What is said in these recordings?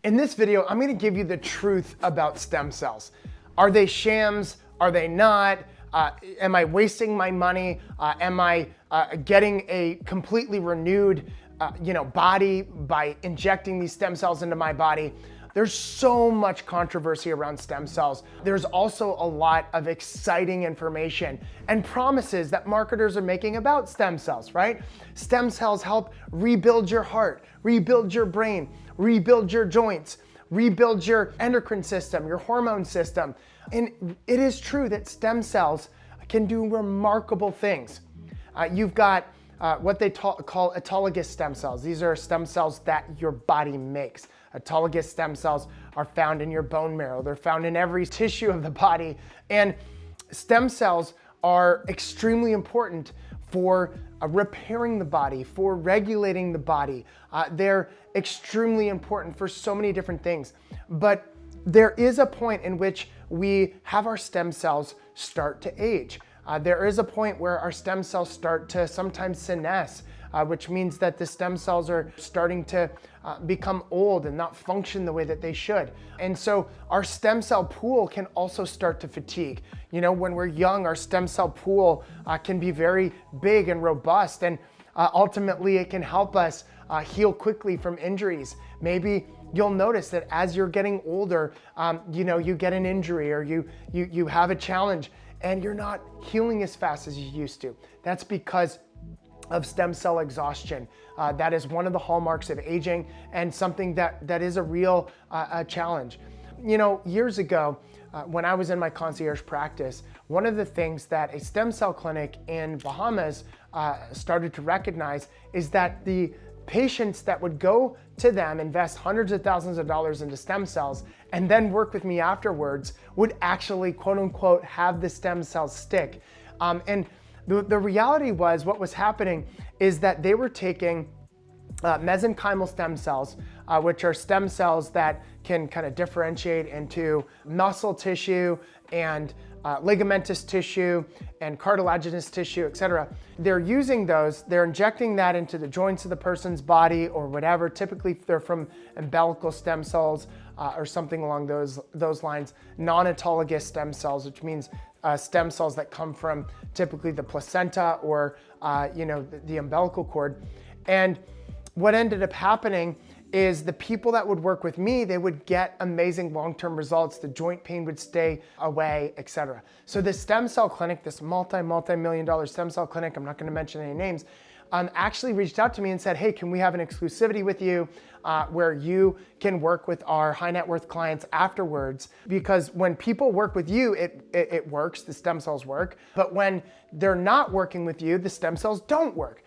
In this video, I'm gonna give you the truth about stem cells. Are they shams? Are they not? Am I wasting my money? Am I getting a completely renewed body by injecting these stem cells into my body? There's so much controversy around stem cells. There's also a lot of exciting information and promises that marketers are making about stem cells, right? Stem cells help rebuild your heart, rebuild your brain, rebuild your joints, rebuild your endocrine system, your hormone system. And it is true that stem cells can do remarkable things. You've got what they call autologous stem cells. These are stem cells that your body makes. Autologous stem cells are found in your bone marrow. They're found in every tissue of the body. And stem cells are extremely important for repairing the body, for regulating the body. They're extremely important for so many different things. But there is a point in which we have our stem cells start to age. There is a point where our stem cells start to sometimes senesce, which means that the stem cells are starting to become old and not function the way that they should. And so our stem cell pool can also start to fatigue. You know, when we're young, our stem cell pool can be very big and robust, and ultimately it can help us heal quickly from injuries. Maybe you'll notice that as you're getting older, you get an injury or you have a challenge and you're not healing as fast as you used to. That's because of stem cell exhaustion. That is one of the hallmarks of aging and something that is a real challenge. You know, years ago, when I was in my concierge practice, one of the things that a stem cell clinic in Bahamas started to recognize is that the patients that would go to them, invest hundreds of thousands of dollars into stem cells, and then work with me afterwards would actually, quote unquote, have the stem cells stick. And the reality was what was happening is that they were taking mesenchymal stem cells, which are stem cells that can kind of differentiate into muscle tissue and ligamentous tissue and cartilaginous tissue, etc. They're using those, they're injecting that into the joints of the person's body or whatever. Typically they're from umbilical stem cells or something along those lines. Non-autologous stem cells, which means stem cells that come from typically the placenta or the umbilical cord. And what ended up happening is the people that would work with me, they would get amazing long-term results. The joint pain would stay away, etc. So this stem cell clinic, this multi-million dollar stem cell clinic, I'm not going to mention any names, actually reached out to me and said, hey, can we have an exclusivity with you where you can work with our high net worth clients afterwards? Because when people work with you, it works, the stem cells work. But when they're not working with you, the stem cells don't work.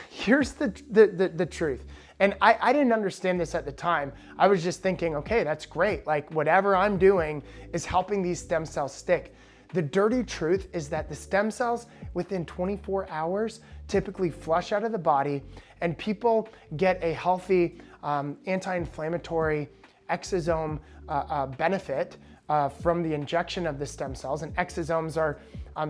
Here's the truth. And I didn't understand this at the time. I was just thinking, okay, that's great. Like whatever I'm doing is helping these stem cells stick. The dirty truth is that the stem cells within 24 hours typically flush out of the body and people get a healthy anti-inflammatory exosome benefit from the injection of the stem cells. And exosomes are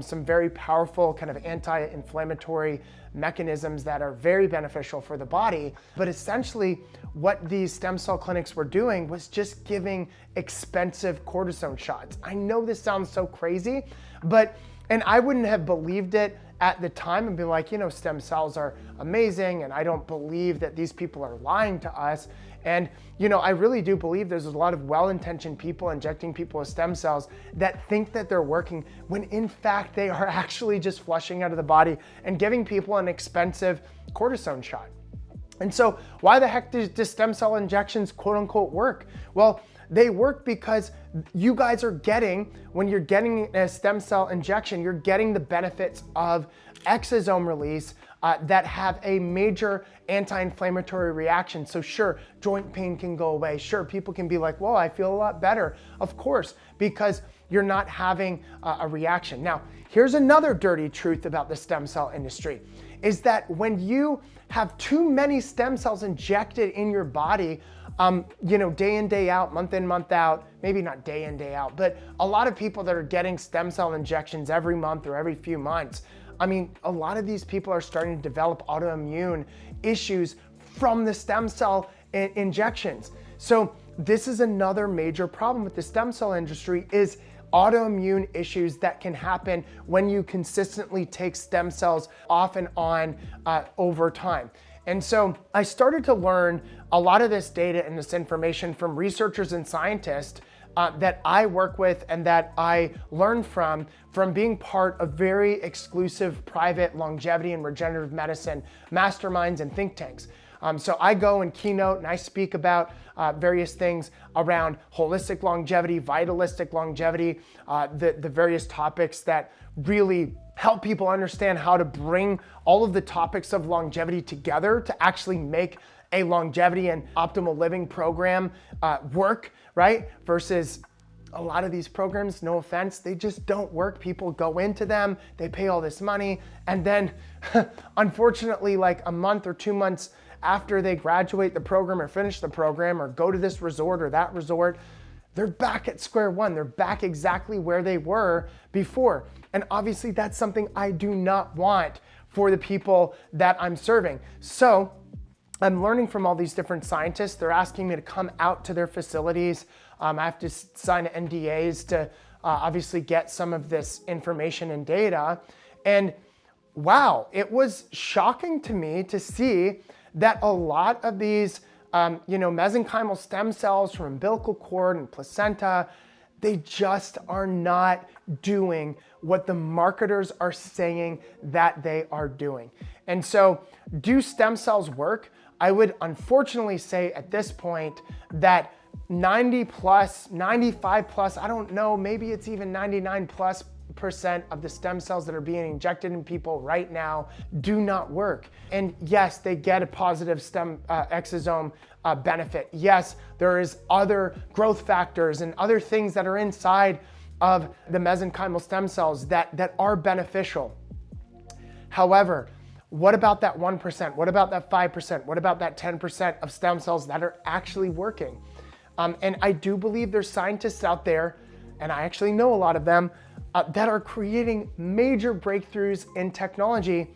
some very powerful kind of anti-inflammatory mechanisms that are very beneficial for the body. But essentially what these stem cell clinics were doing was just giving expensive cortisone shots. I know this sounds so crazy, and I wouldn't have believed it at the time and be like, stem cells are amazing and I don't believe that these people are lying to us. And, I really do believe there's a lot of well-intentioned people injecting people with stem cells that think that they're working when in fact they are actually just flushing out of the body and giving people an expensive cortisone shot. And so why the heck do stem cell injections quote unquote work? Well, they work because you guys are when you're getting a stem cell injection, you're getting the benefits of exosome release that have a major anti-inflammatory reaction. So sure, joint pain can go away. Sure, people can be like, whoa, I feel a lot better. Of course, because you're not having a reaction. Now, here's another dirty truth about the stem cell industry, is that when you have too many stem cells injected in your body, day in, day out, month in, month out, maybe not day in, day out, but a lot of people that are getting stem cell injections every month or every few months, a lot of these people are starting to develop autoimmune issues from the stem cell injections. So this is another major problem with the stem cell industry is autoimmune issues that can happen when you consistently take stem cells off and on over time. And so I started to learn a lot of this data and this information from researchers and scientists that I work with and that I learn from being part of very exclusive private longevity and regenerative medicine masterminds and think tanks. So I go and keynote and I speak about various things around holistic longevity, vitalistic longevity, the various topics that really help people understand how to bring all of the topics of longevity together to actually make a longevity and optimal living program work, right? Versus a lot of these programs, no offense, they just don't work. People go into them, they pay all this money, and then unfortunately, like a month or 2 months after they graduate the program or finish the program or go to this resort or that resort, they're back at square one. They're back exactly where they were before. And obviously that's something I do not want for the people that I'm serving. So I'm learning from all these different scientists. They're asking me to come out to their facilities. I have to sign NDAs to obviously get some of this information and data. And wow, it was shocking to me to see that a lot of these mesenchymal stem cells from umbilical cord and placenta, they just are not doing what the marketers are saying that they are doing. And so, do stem cells work? I would unfortunately say at this point that 90 plus, 95 plus, I don't know, maybe it's even 99+% of the stem cells that are being injected in people right now do not work. And yes, they get a positive stem exosome benefit. Yes, there is other growth factors and other things that are inside of the mesenchymal stem cells that are beneficial. However, what about that 1%? What about that 5%? What about that 10% of stem cells that are actually working? And I do believe there's scientists out there, and I actually know a lot of them, that are creating major breakthroughs in technology.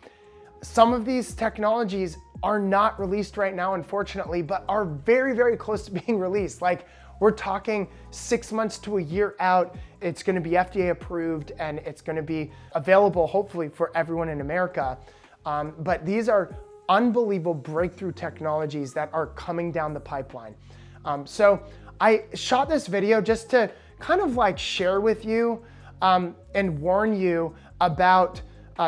Some of these technologies are not released right now, unfortunately, but are very, very close to being released. Like, we're talking 6 months to a year out. It's going to be FDA approved and it's going to be available, hopefully, for everyone in America. But these are unbelievable breakthrough technologies that are coming down the pipeline. So I shot this video just to kind of like share with you and warn you about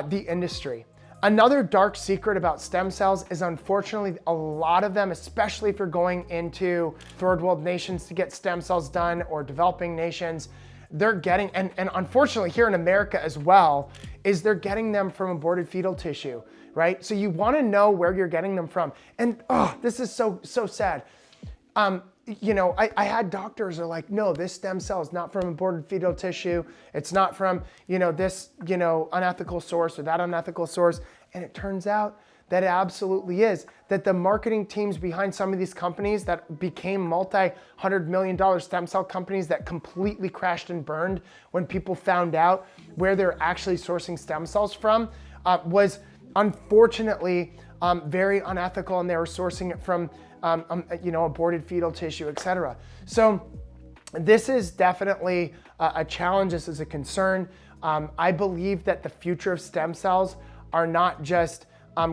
the industry. Another dark secret about stem cells is, unfortunately, a lot of them, especially if you're going into third world nations to get stem cells done or developing nations, they're getting, and unfortunately here in America as well, is they're getting them from aborted fetal tissue, right? So you want to know where you're getting them from. And this is so sad. I had doctors are like, no, this stem cell is not from aborted fetal tissue. It's not from, this, unethical source or that unethical source. And it turns out that it absolutely is. That the marketing teams behind some of these companies that became multi-$100 million stem cell companies that completely crashed and burned when people found out where they're actually sourcing stem cells from was unfortunately very unethical, and they were sourcing it from aborted fetal tissue, etc. So this is definitely a challenge. This is a concern. I believe that the future of stem cells are not just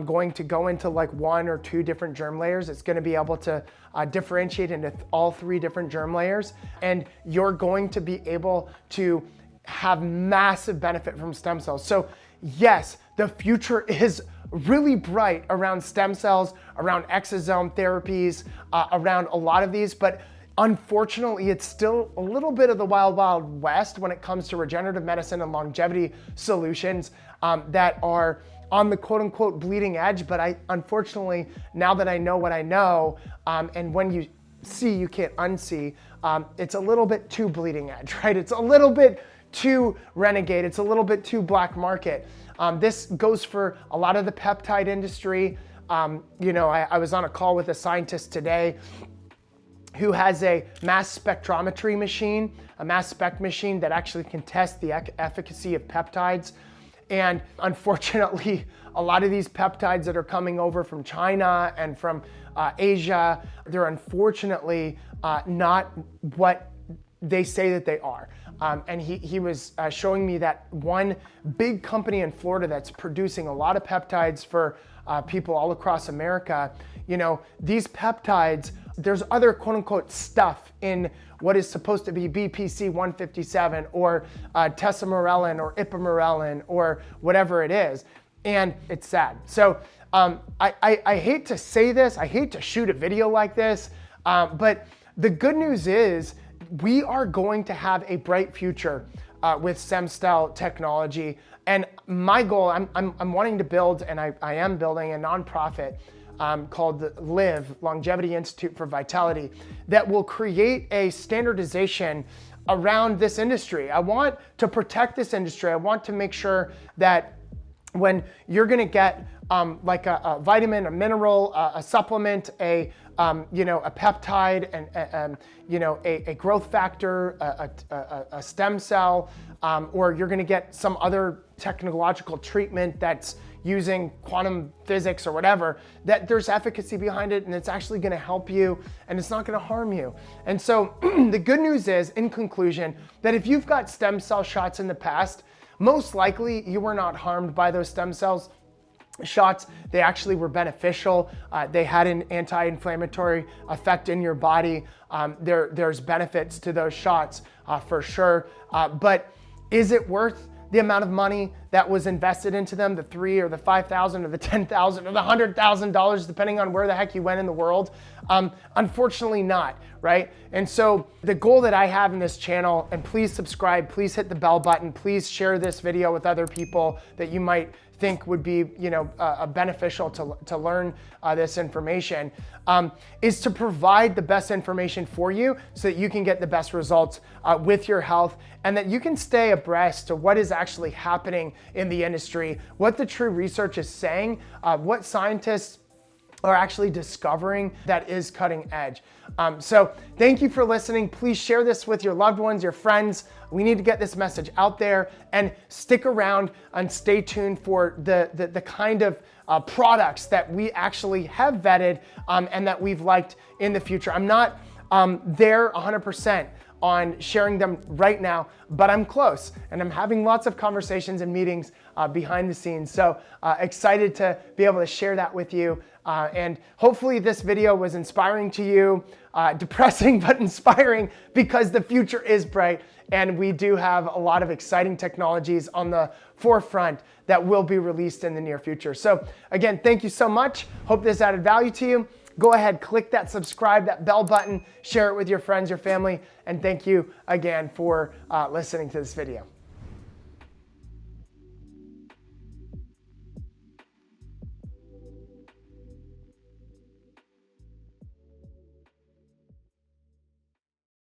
going to go into like 1 or 2 different germ layers. It's going to be able to differentiate into all 3 different germ layers, and you're going to be able to have massive benefit from stem cells. So yes, the future is really bright around stem cells, around exosome therapies, around a lot of these, but unfortunately, it's still a little bit of the wild, wild west when it comes to regenerative medicine and longevity solutions that are on the quote unquote bleeding edge. But unfortunately, now that I know what I know, and when you see, you can't unsee, it's a little bit too bleeding edge, right? It's a little bit too renegade. It's a little bit too black market. This goes for a lot of the peptide industry. I was on a call with a scientist today who has a mass spectrometry machine, a mass spec machine that actually can test the efficacy of peptides. And unfortunately, a lot of these peptides that are coming over from China and from Asia, they're unfortunately not what they say that they are. And he was showing me that one big company in Florida that's producing a lot of peptides for people all across America, these peptides, there's other quote unquote stuff in what is supposed to be BPC 157 or tesamorelin or ipamorelin or whatever it is. And it's sad. So I hate to say this, I hate to shoot a video like this, but the good news is we are going to have a bright future with stem cell technology. And my goal, I'm wanting to build, and I am building a nonprofit called the LIVE, Longevity Institute for Vitality, that will create a standardization around this industry. I want to protect this industry. I want to make sure that when you're gonna get like a vitamin, a mineral, a supplement, a peptide, and a growth factor, a stem cell, or you're going to get some other technological treatment that's using quantum physics or whatever, that there's efficacy behind it and it's actually going to help you and it's not going to harm you. And so the good news is, in conclusion, that if you've got stem cell shots in the past, most likely you were not harmed by those stem cells shots. They actually were beneficial. They had an anti-inflammatory effect in your body. There's benefits to those shots for sure. But is it worth the amount of money that was invested into them, the $3,000 or the $5,000 or the $10,000 or the $100,000, depending on where the heck you went in the world? Unfortunately not, right? And so the goal that I have in this channel, and please subscribe, please hit the bell button, please share this video with other people that you might think would be beneficial to learn this information, is to provide the best information for you so that you can get the best results with your health, and that you can stay abreast to what is actually happening in the industry, what the true research is saying, what scientists are actually discovering that is cutting edge. So thank you for listening. Please share this with your loved ones, your friends. We need to get this message out there, and stick around and stay tuned for the kind of products that we actually have vetted and that we've liked in the future. I'm not there 100% on sharing them right now, but I'm close, and I'm having lots of conversations and meetings behind the scenes. So excited to be able to share that with you. And hopefully this video was inspiring to you, depressing but inspiring, because the future is bright and we do have a lot of exciting technologies on the forefront that will be released in the near future. So again, thank you so much. Hope this added value to you. Go ahead, click that subscribe, that bell button, share it with your friends, your family, and thank you again for listening to this video.